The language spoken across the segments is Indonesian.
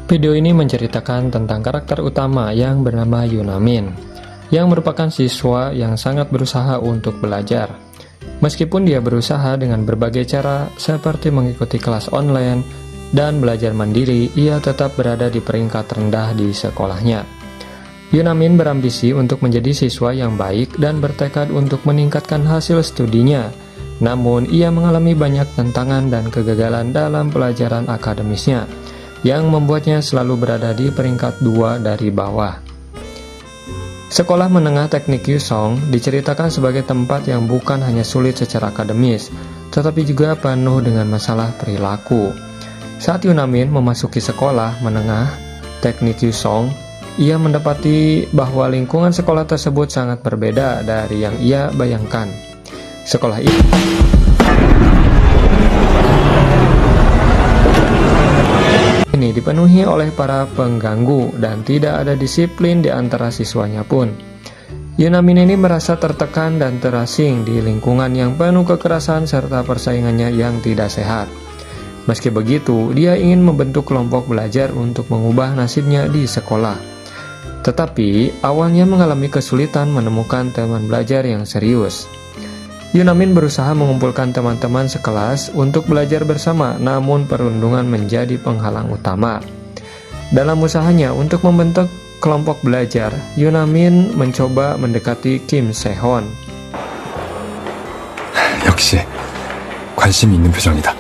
Video ini menceritakan tentang karakter utama yang bernama Yunamin, yang merupakan siswa yang sangat berusaha untuk belajar. Meskipun dia berusaha dengan berbagai cara seperti mengikuti kelas online dan belajar mandiri, ia tetap berada di peringkat rendah di sekolahnya. Yunamin berambisi untuk menjadi siswa yang baik dan bertekad untuk meningkatkan hasil studinya. Namun, ia mengalami banyak tantangan dan kegagalan dalam pelajaran akademisnya, yang membuatnya selalu berada di peringkat 2 dari bawah. Sekolah menengah teknik Yusong diceritakan sebagai tempat yang bukan hanya sulit secara akademis, tetapi juga penuh dengan masalah perilaku. Saat Yunamin memasuki sekolah menengah teknik Yusong, ia mendapati bahwa lingkungan sekolah tersebut sangat berbeda dari yang ia bayangkan. Sekolah ini dipenuhi oleh para pengganggu dan tidak ada disiplin di antara siswanya pun. Yunamin ini merasa tertekan dan terasing di lingkungan yang penuh kekerasan serta persaingannya yang tidak sehat. Meski begitu, dia ingin membentuk kelompok belajar untuk mengubah nasibnya di sekolah. Tetapi, awalnya mengalami kesulitan menemukan teman belajar yang serius. Yunamin berusaha mengumpulkan teman-teman sekelas untuk belajar bersama, namun perundungan menjadi penghalang utama. Dalam usahanya untuk membentuk kelompok belajar, Yunamin mencoba mendekati Kim Sehon. 역시 관심이 있는 표정이다.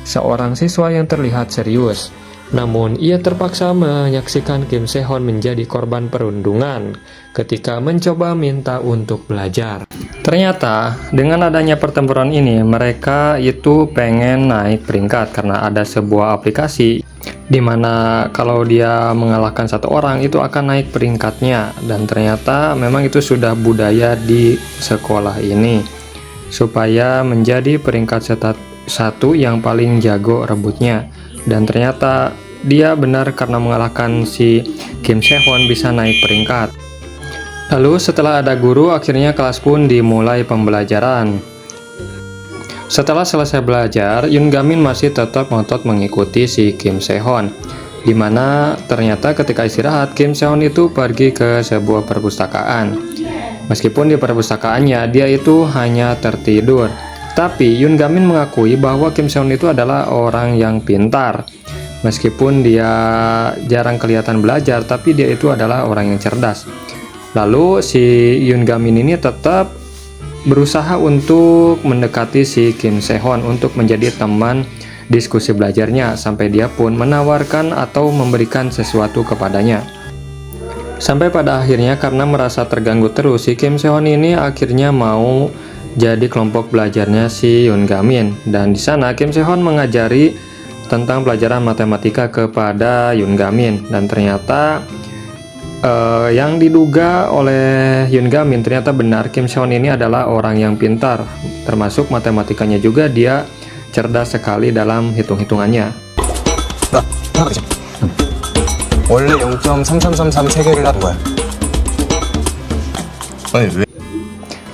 Seorang siswa yang terlihat serius. Namun, ia terpaksa menyaksikan Kim Sehon menjadi korban perundungan ketika mencoba minta untuk belajar. Ternyata, dengan adanya pertempuran ini, mereka itu pengen naik peringkat karena ada sebuah aplikasi di mana kalau dia mengalahkan satu orang itu akan naik peringkatnya. Dan ternyata memang itu sudah budaya di sekolah ini supaya menjadi peringkat satu yang paling jago rebutnya. Dan ternyata dia benar karena mengalahkan si Kim Sehon bisa naik peringkat. Lalu setelah ada guru, akhirnya kelas pun dimulai pembelajaran. Setelah selesai belajar, Yungamin masih tetap ngotot mengikuti si Kim Sehon, dimana ternyata ketika istirahat, Kim Sehon itu pergi ke sebuah perpustakaan. Meskipun di perpustakaannya dia itu hanya tertidur, tapi Yungamin mengakui bahwa Kim Sehon itu adalah orang yang pintar. Meskipun dia jarang kelihatan belajar, tapi dia itu adalah orang yang cerdas. Lalu si Yungamin ini tetap berusaha untuk mendekati si Kim Sehon untuk menjadi teman diskusi belajarnya, sampai dia pun menawarkan atau memberikan sesuatu kepadanya. Sampai pada akhirnya karena merasa terganggu terus, si Kim Sehon ini akhirnya mau jadi kelompok belajarnya si Yungamin. Dan di sana Kim Sehon mengajari tentang pelajaran matematika kepada Yungamin. Dan ternyata yang diduga oleh Yungamin ternyata benar, Kim Sehon ini adalah orang yang pintar, termasuk matematikanya juga dia cerdas sekali dalam hitung-hitungannya. 원래 0.3333 3개를 하는 거야. 아니 왜?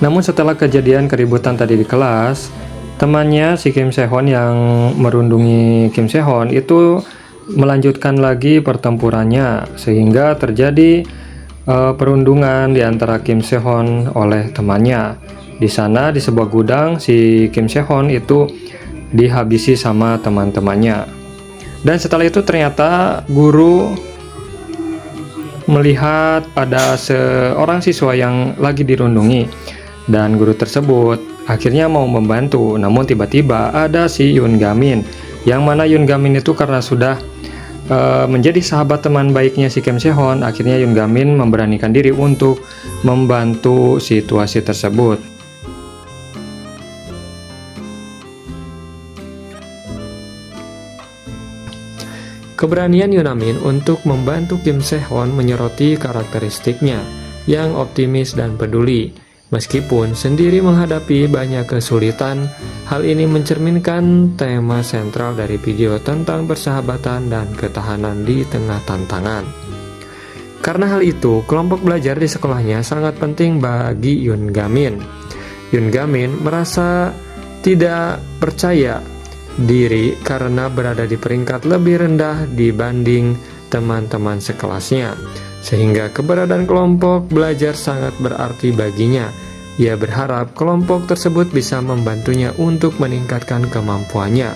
Namun setelah kejadian keributan tadi di kelas, temannya si Kim Sehon yang merundungi Kim Sehon itu melanjutkan lagi pertempurannya, sehingga terjadi perundungan di antara Kim Sehon oleh temannya. Di sana di sebuah gudang, si Kim Sehon itu dihabisi sama teman-temannya. Dan setelah itu ternyata guru melihat ada seorang siswa yang lagi dirundungi, dan guru tersebut akhirnya mau membantu. Namun tiba-tiba ada si Yungamin, yang mana Yungamin itu karena sudah menjadi sahabat teman baiknya si Kim Sehon, akhirnya Yungamin memberanikan diri untuk membantu situasi tersebut. Keberanian Yunamin untuk membantu Kim Sehon menyoroti karakteristiknya yang optimis dan peduli. Meskipun sendiri menghadapi banyak kesulitan, hal ini mencerminkan tema sentral dari video tentang persahabatan dan ketahanan di tengah tantangan. Karena hal itu, kelompok belajar di sekolahnya sangat penting bagi Yungamin. Yungamin merasa tidak percaya diri karena berada di peringkat lebih rendah dibanding teman-teman sekelasnya, sehingga keberadaan kelompok belajar sangat berarti baginya. Ia berharap kelompok tersebut bisa membantunya untuk meningkatkan kemampuannya.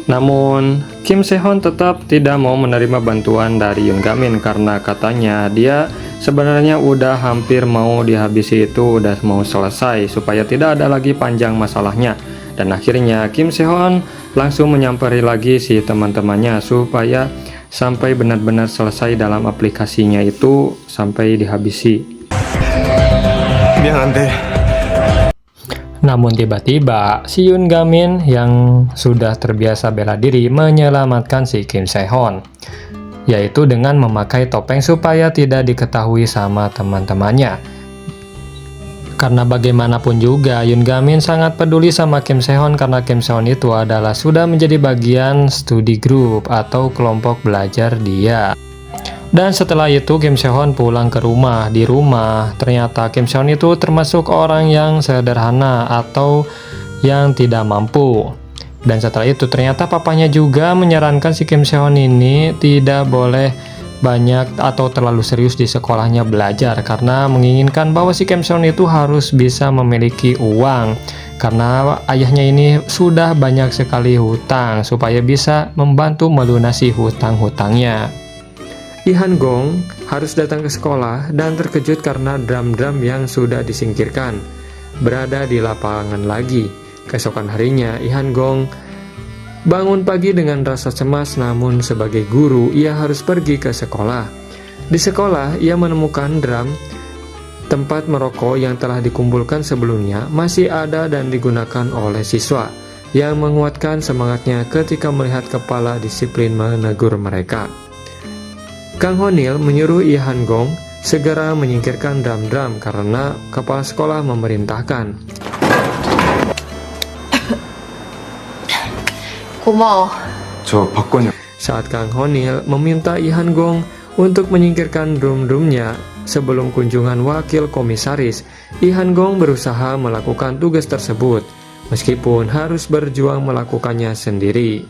Namun, Kim Se-hon tetap tidak mau menerima bantuan dari Yoon Ga-min karena katanya dia sebenarnya udah hampir mau dihabisi, itu udah mau selesai supaya tidak ada lagi panjang masalahnya. Dan akhirnya Kim Se-hon langsung menyampari lagi si teman-temannya supaya sampai benar-benar selesai dalam aplikasinya itu sampai dihabisi. 미안한데 Namun tiba-tiba si Yoon Ga-min yang sudah terbiasa bela diri menyelamatkan si Kim Se-hon, yaitu dengan memakai topeng supaya tidak diketahui sama teman-temannya. Karena bagaimanapun juga Yoon Ga-min sangat peduli sama Kim Se-hon karena Kim Se-hon itu adalah sudah menjadi bagian studi group atau kelompok belajar dia. Dan setelah itu Kim Se-hon pulang ke rumah. Di rumah ternyata Kim Se-hon itu termasuk orang yang sederhana atau yang tidak mampu. Dan setelah itu ternyata papanya juga menyarankan si Kim Se-hon ini tidak boleh banyak atau terlalu serius di sekolahnya belajar karena menginginkan bahwa si Kim Se-hon itu harus bisa memiliki uang karena ayahnya ini sudah banyak sekali hutang supaya bisa membantu melunasi hutang-hutangnya. Lee Han-gong harus datang ke sekolah dan terkejut karena drum-drum yang sudah disingkirkan berada di lapangan lagi. Keesokan harinya, Lee Han-gong bangun pagi dengan rasa cemas, namun sebagai guru, ia harus pergi ke sekolah. Di sekolah, ia menemukan drum tempat merokok yang telah dikumpulkan sebelumnya masih ada dan digunakan oleh siswa, yang menguatkan semangatnya ketika melihat kepala disiplin menegur mereka. Kang Honil menyuruh Lee Han-gong segera menyingkirkan drum-drum karena kepala sekolah memerintahkan. 고마워. 저 박건영 Saat Kang Honil meminta Lee Han-gong untuk menyingkirkan drum-drumnya sebelum kunjungan wakil komisaris, Lee Han-gong berusaha melakukan tugas tersebut, meskipun harus berjuang melakukannya sendiri.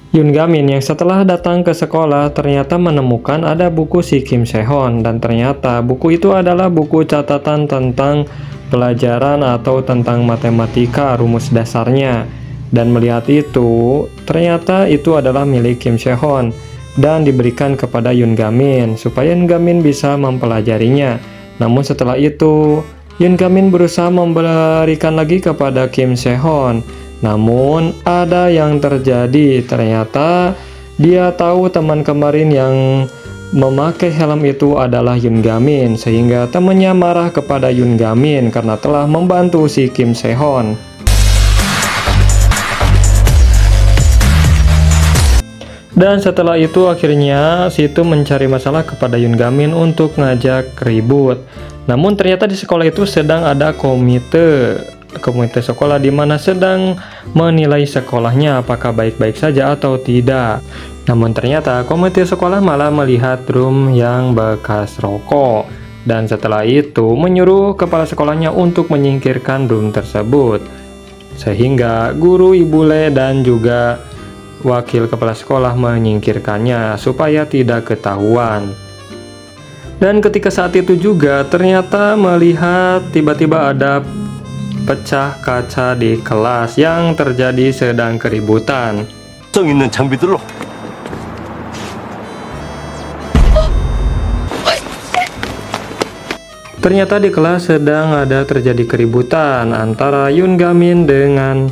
Yoon Ga-min yang setelah datang ke sekolah ternyata menemukan ada buku si Kim Se-hon, dan ternyata buku itu adalah buku catatan tentang pelajaran atau tentang matematika rumus dasarnya. Dan melihat itu, ternyata itu adalah milik Kim Se-hon dan diberikan kepada Yoon Ga-min supaya Yoon Ga-min bisa mempelajarinya. Namun setelah itu, Yoon Ga-min berusaha memberikan lagi kepada Kim Se-hon. Namun ada yang terjadi, ternyata dia tahu teman kemarin yang memakai helm itu adalah Yoon Ga-min, sehingga temannya marah kepada Yoon Ga-min karena telah membantu si Kim Se-hon. Dan setelah itu akhirnya si itu mencari masalah kepada Yoon Ga-min untuk ngajak ribut. Namun ternyata di sekolah itu sedang ada komite sekolah di mana sedang menilai sekolahnya apakah baik-baik saja atau tidak. Namun ternyata komite sekolah malah melihat drum yang bekas rokok, dan setelah itu menyuruh kepala sekolahnya untuk menyingkirkan drum tersebut, sehingga guru Ibu Le dan juga wakil kepala sekolah menyingkirkannya supaya tidak ketahuan. Dan ketika saat itu juga ternyata melihat tiba-tiba ada pecah kaca di kelas yang terjadi sedang keributan. 있는 장비들로 Ternyata di kelas sedang ada terjadi keributan antara Yoon Ga-min dengan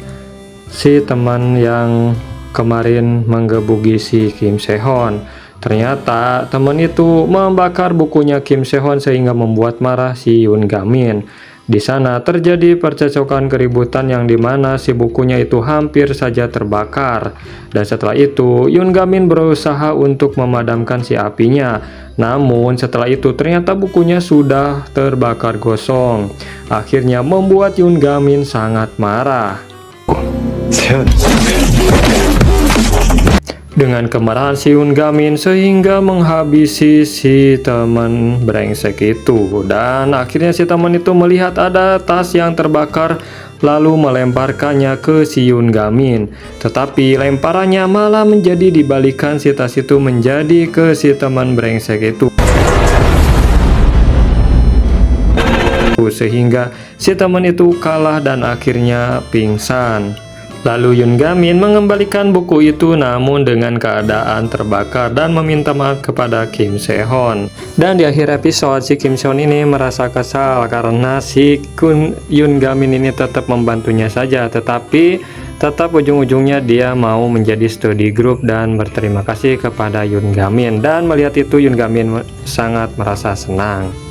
si teman yang kemarin menggebuki si Kim Se-hon. Ternyata teman itu membakar bukunya Kim Se-hon sehingga membuat marah si Yoon Ga-min. Di sana terjadi percekcokan keributan yang dimana si bukunya itu hampir saja terbakar. Dan setelah itu Yoon Ga-min berusaha untuk memadamkan si apinya. Namun setelah itu ternyata bukunya sudah terbakar gosong. Akhirnya membuat Yoon Ga-min sangat marah. 세연 Dengan kemarahan si Yoon Ga-min sehingga menghabisi si teman brengsek itu. Dan akhirnya si teman itu melihat ada tas yang terbakar, lalu melemparkannya ke si Yoon Gamin. Tetapi lemparannya malah menjadi dibalikan si tas itu menjadi ke si teman brengsek itu. Sehingga si teman itu kalah dan akhirnya pingsan. Lalu Yoon Gamin mengembalikan buku itu namun dengan keadaan terbakar dan meminta maaf kepada Kim Sehon. Dan di akhir episode si Kim Sehon ini merasa kesal karena si Yoon Gamin ini tetap membantunya saja, tetapi tetap ujung-ujungnya dia mau menjadi study group dan berterima kasih kepada Yoon Gamin. Dan melihat itu Yoon Gamin sangat merasa senang.